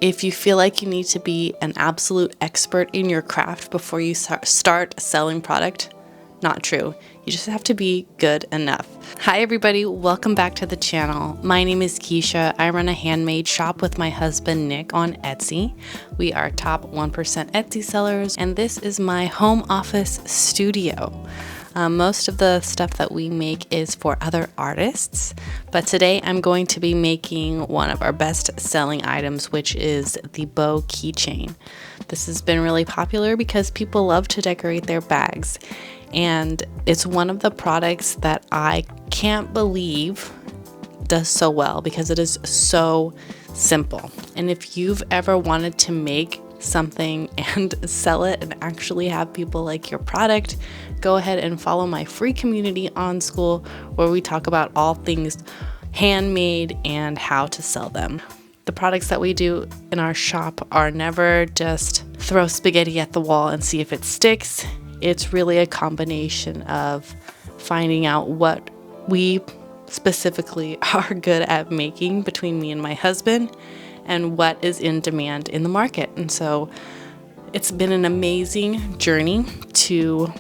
If you feel like you need to be an absolute expert in your craft before you start selling product, not true. You just have to be good enough. Hi everybody, welcome back to the channel. My name is Keisha. I run a handmade shop with my husband Nick on Etsy. We are top 1% Etsy sellers, and this is my home office studio. Most of the stuff that we make is for other artists, but today I'm going to be making one of our best selling items, which is the bow keychain. This has been really popular because people love to decorate their bags, and it's one of the products that I can't believe does so well because it is so simple. And if you've ever wanted to make something and sell it and actually have people like your product, go ahead and follow my free community on School, where we talk about all things handmade and how to sell them. The products that we do in our shop are never just throw spaghetti at the wall and see if it sticks. It's really a combination of finding out what we specifically are good at making between me and my husband, and what is in demand in the market. And so it's been an amazing journey to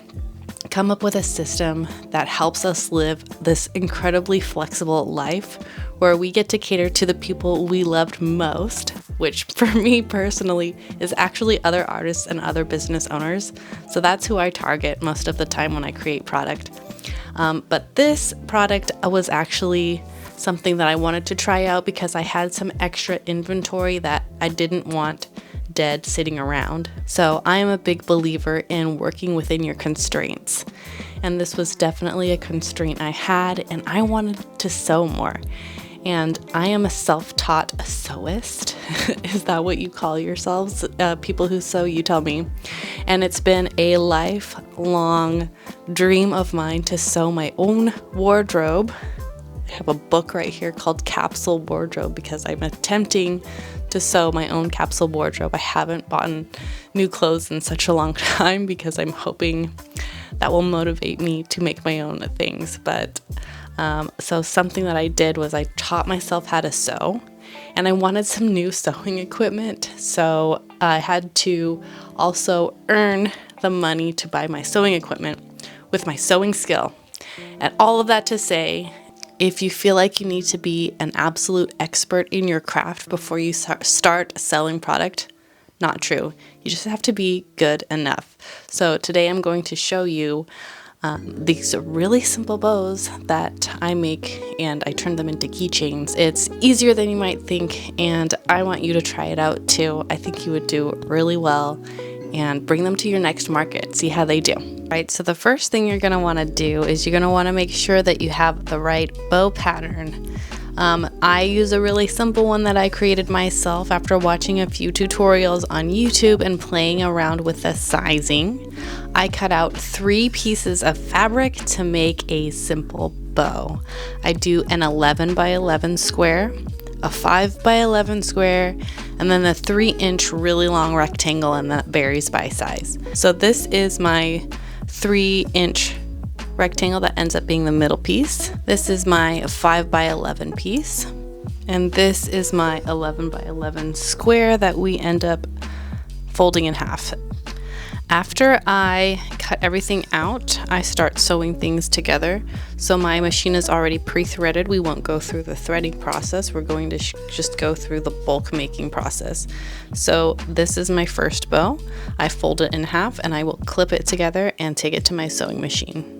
come up with a system that helps us live this incredibly flexible life where we get to cater to the people we loved most, which for me personally is actually other artists and other business owners. So that's who I target most of the time when I create product. But this product was actually something that I wanted to try out because I had some extra inventory that I didn't want dead sitting around. So I am a big believer in working within your constraints. And this was definitely a constraint I had, and I wanted to sew more. And I am a self-taught sewist. Is that what you call yourselves? People who sew, you tell me. And it's been a lifelong dream of mine to sew my own wardrobe. I have a book right here called Capsule Wardrobe because I'm attempting to sew my own capsule wardrobe. I haven't bought new clothes in such a long time because I'm hoping that will motivate me to make my own things. But so something that I did was I taught myself how to sew, and I wanted some new sewing equipment. So I had to also earn the money to buy my sewing equipment with my sewing skill. And all of that to say, if you feel like you need to be an absolute expert in your craft before you start selling product, not true. You just have to be good enough. So today I'm going to show you these really simple bows that I make, and I turn them into keychains. It's easier than you might think, and I want you to try it out too. I think you would do really well, and bring them to your next market. See how they do. Right, so the first thing you're gonna wanna do is you're gonna wanna make sure that you have the right bow pattern. I use a really simple one that I created myself after watching a few tutorials on YouTube and playing around with the sizing. I cut out 3 pieces of fabric to make a simple bow. I do an 11 by 11 square, a 5 by 11 square, and then a 3-inch really long rectangle, and that varies by size. So this is my 3-inch rectangle that ends up being the middle piece. This is my 5 by 11 piece, and this is my 11 by 11 square that we end up folding in half. After I cut everything out, I start sewing things together. So my machine is already pre-threaded. We won't go through the threading process. We're going to just go through the bulk making process. So this is my first bow. I fold it in half and I will clip it together and take it to my sewing machine.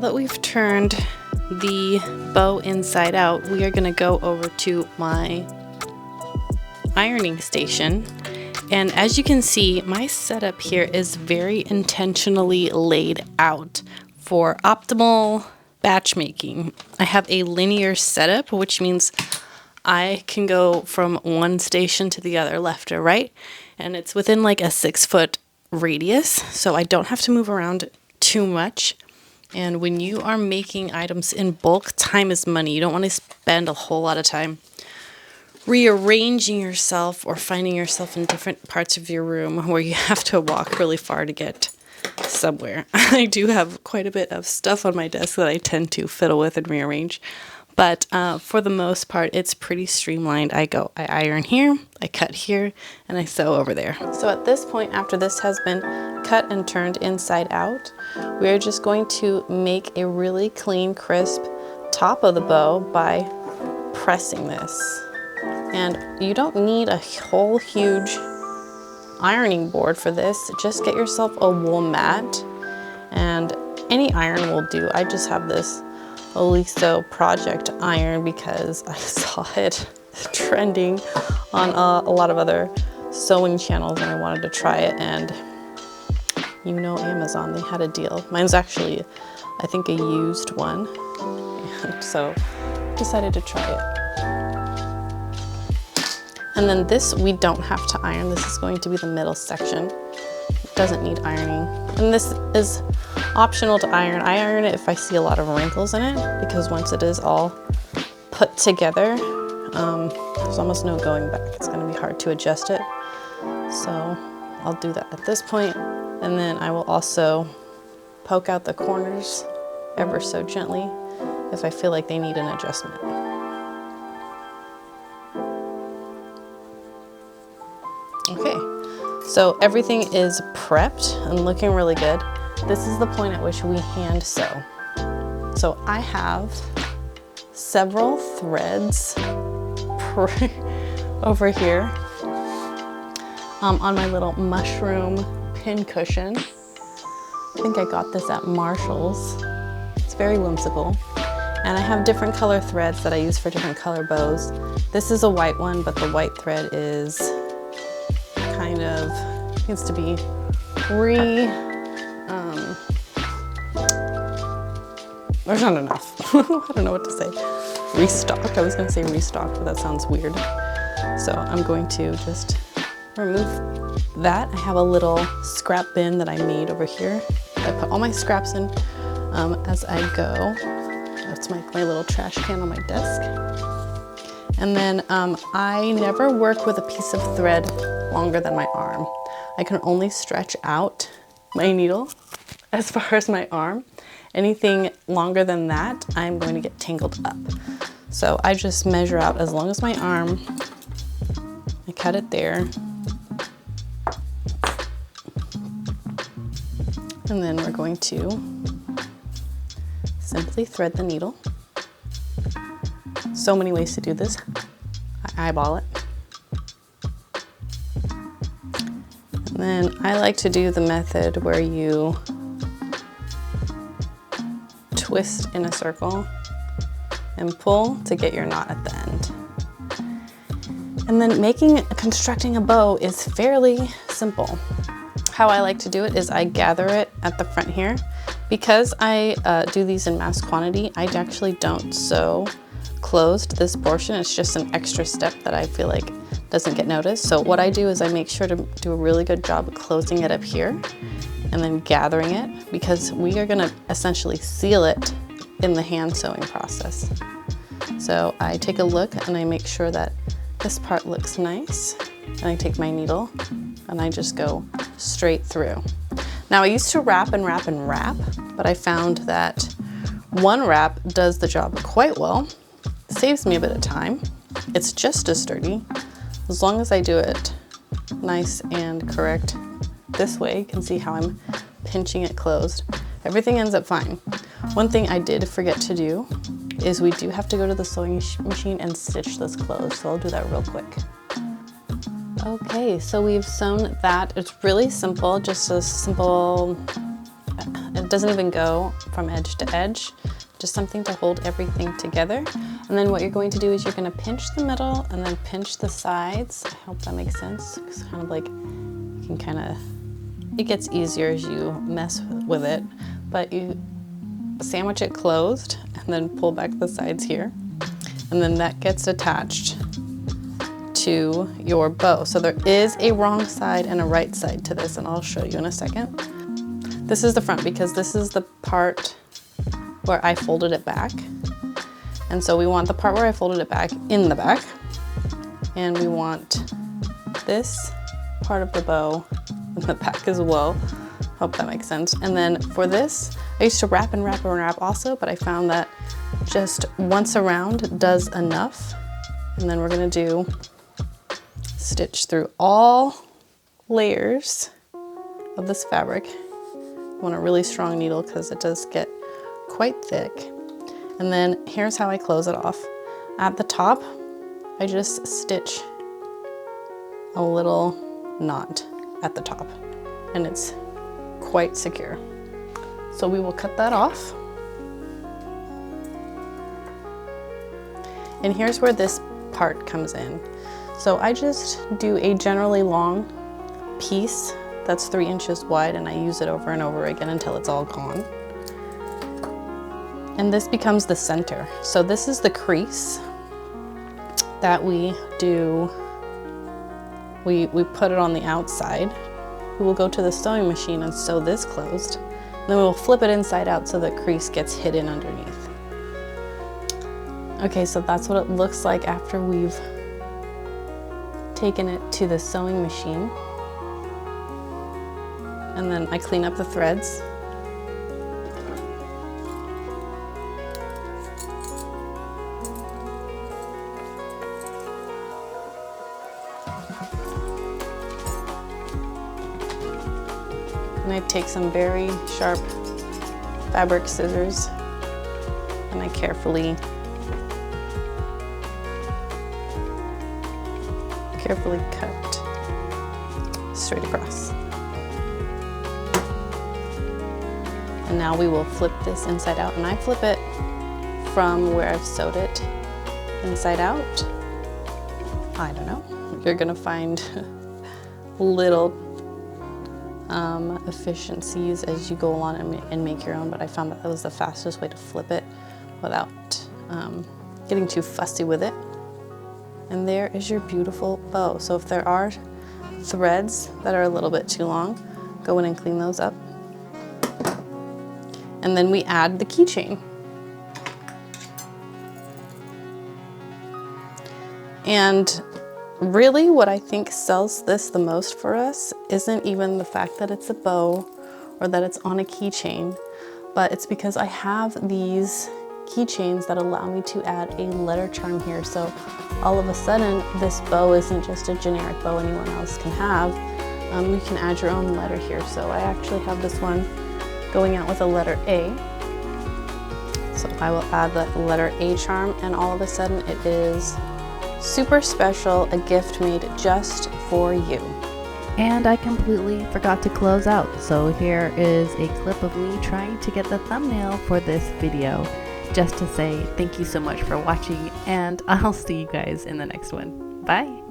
that we've turned the bow inside out, we are going to go over to my ironing station. And as you can see, my setup here is very intentionally laid out for optimal batch making. I have a linear setup, which means I can go from one station to the other, left or right, and it's within like a 6-foot radius, so I don't have to move around too much. And when you are making items in bulk, time is money. You don't want to spend a whole lot of time rearranging yourself or finding yourself in different parts of your room where you have to walk really far to get somewhere. I do have quite a bit of stuff on my desk that I tend to fiddle with and rearrange, but for the most part, it's pretty streamlined. I iron here, I cut here, and I sew over there. So at this point, after this has been cut and turned inside out, we're just going to make a really clean, crisp top of the bow by pressing this. And you don't need a whole huge ironing board for this. Just get yourself a wool mat, and any iron will do. I just have this Oliso Project iron because I saw it trending on a lot of other sewing channels and I wanted to try it, and you know, Amazon, they had a deal. Mine's actually, I think, a used one, and so decided to try it. And then this, we don't have to iron. This is going to be the middle section. It doesn't need ironing. And this is optional to iron. I iron it if I see a lot of wrinkles in it, because once it is all put together, there's almost no going back. It's gonna be hard to adjust it. So I'll do that at this point. And then I will also poke out the corners ever so gently if I feel like they need an adjustment. Okay, so everything is prepped and looking really good. This is the point at which we hand sew. So I have several threads over here on my little mushroom pin cushion. I think I got this at Marshall's. It's very whimsical. And I have different color threads that I use for different color bows. This is a white one, but the white thread is kind of needs to be there's not enough. I don't know what to say. Restocked. I was going to say restocked, but that sounds weird. So I'm going to just remove that. I have a little scrap bin that I made over here. I put all my scraps in as I go. That's my little trash can on my desk. And then I never work with a piece of thread longer than my arm. I can only stretch out my needle as far as my arm. Anything longer than that, I'm going to get tangled up. So I just measure out as long as my arm. I cut it there. And then we're going to simply thread the needle. So many ways to do this. I eyeball it. And then I like to do the method where you twist in a circle and pull to get your knot at the end. And then constructing a bow is fairly simple. How I like to do it is I gather it at the front here. Because I do these in mass quantity, I actually don't sew closed this portion. It's just an extra step that I feel like doesn't get noticed. So what I do is I make sure to do a really good job of closing it up here and then gathering it, because we are gonna essentially seal it in the hand sewing process. So I take a look and I make sure that this part looks nice, and I take my needle and I just go straight through. Now I used to wrap and wrap and wrap, but I found that one wrap does the job quite well, saves me a bit of time. It's just as sturdy. As long as I do it nice and correct this way, you can see how I'm pinching it closed. Everything ends up fine. One thing I did forget to do is we do have to go to the sewing machine and stitch this closed, so I'll do that real quick. Okay, so we've sewn that. It's really simple, just a simple, it doesn't even go from edge to edge, just something to hold everything together. And then what you're going to do is you're going to pinch the middle and then pinch the sides. I hope that makes sense. It's kind of like, you can kind of, it gets easier as you mess with it, but you sandwich it closed and then pull back the sides here. And then that gets attached to your bow. So there is a wrong side and a right side to this, and I'll show you in a second. This is the front because this is the part where I folded it back. And so we want the part where I folded it back in the back. And we want this part of the bow in the back as well. Hope that makes sense. And then for this, I used to wrap and wrap and wrap also, but I found that just once around does enough. And then we're gonna do stitch through all layers of this fabric. You want a really strong needle because it does get quite thick. And then here's how I close it off. At the top, I just stitch a little knot at the top, and it's quite secure. So we will cut that off. And here's where this part comes in. So I just do a generally long piece that's 3 inches wide, and I use it over and over again until it's all gone. And this becomes the center. So this is the crease that we do. We put it on the outside. We will go to the sewing machine and sew this closed. Then we'll flip it inside out so the crease gets hidden underneath. Okay, so that's what it looks like after we've taken it to the sewing machine. And then I clean up the threads. And I take some very sharp fabric scissors and I carefully cut straight across. And now we will flip this inside out, and I flip it from where I've sewed it inside out. I don't know, you're gonna find little efficiencies as you go along and make your own, but I found that was the fastest way to flip it without getting too fussy with it. And there is your beautiful bow. So if there are threads that are a little bit too long, go in and clean those up. And then we add the keychain. And really what I think sells this the most for us isn't even the fact that it's a bow or that it's on a keychain, but it's because I have these keychains that allow me to add a letter charm here. So all of a sudden, this bow isn't just a generic bow anyone else can have. You can add your own letter here. So I actually have this one going out with a letter A. So I will add the letter A charm, and all of a sudden it is super special, a gift made just for you. And I completely forgot to close out. So here is a clip of me trying to get the thumbnail for this video, just to say thank you so much for watching, and I'll see you guys in the next one. Bye.